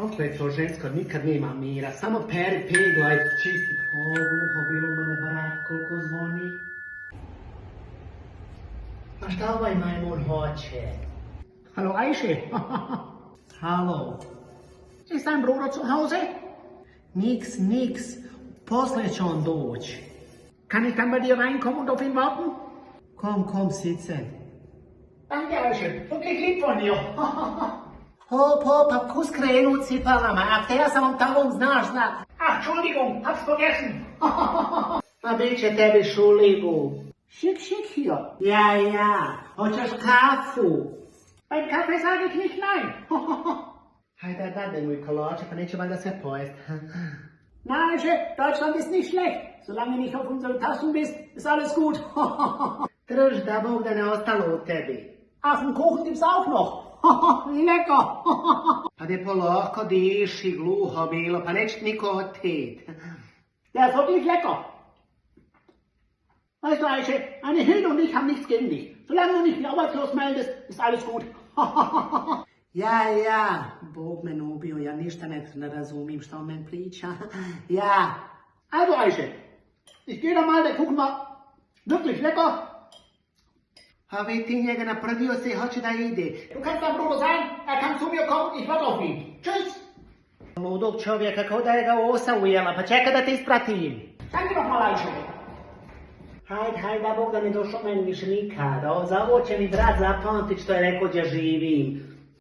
Opet to žensko nikad nema mira, samo peri, peglaj, čisti. Uho, bilo mene brat, koliko zvoni. A šta ovaj majmun hoće? Hallo Ajše. Hallo. Ist dein Bruder zu Hause? Nix. Posle će on doći. Kann ich dann bei dir reinkommen und auf ihn warten? Komm, sitze. Danke, Ajše. Wirklich lieb von dir. Pa kus krenu cipalama, a te ja sam vam tamo znaš. Ach, Entschuldigung, hab's vergessen. A bit će tebi šuligu. Schick hier. Ja, hoćeš kafu? Beim Kaffee sage ich nicht nein. Hajde, dadem mi kolače, pa neće valjda sve pojest. Na, Ajše, Deutschland ist nicht schlecht. Solange du nicht auf unseren Tassen bist, ist alles gut. Drž da Bog da ne ostalo u tebi. Affenkuchen gibt's auch noch. Lecker. Pa de polako diši, gluho bilo, pa neće niko otet. Der ist wirklich lecker. Weißt du, Ajše, eine Hilde und ich haben nichts gegen dich. Solange du nicht die arbeitslos meldest, ist alles gut. Ja, Bog me ubio, ja ništa ne razumim što on men priča. Ja. Also, Ajše, ich gehe da mal, der Kuchen war wirklich lecker. A vi ti njega naprdio se i hoće da ide. Du kannst dein Bruder sein, er kann zu mir kommen, ich warte auf ihn. Tschüss. Ludog čovjeka, kao da je ga osa ujela, pa čeka da te ispratim. Danke noch mal, Ajše. Hajde, da Bog da ne došao meni više nikada. Za ovo će mi brat zapamtit što je rekao gdje živim.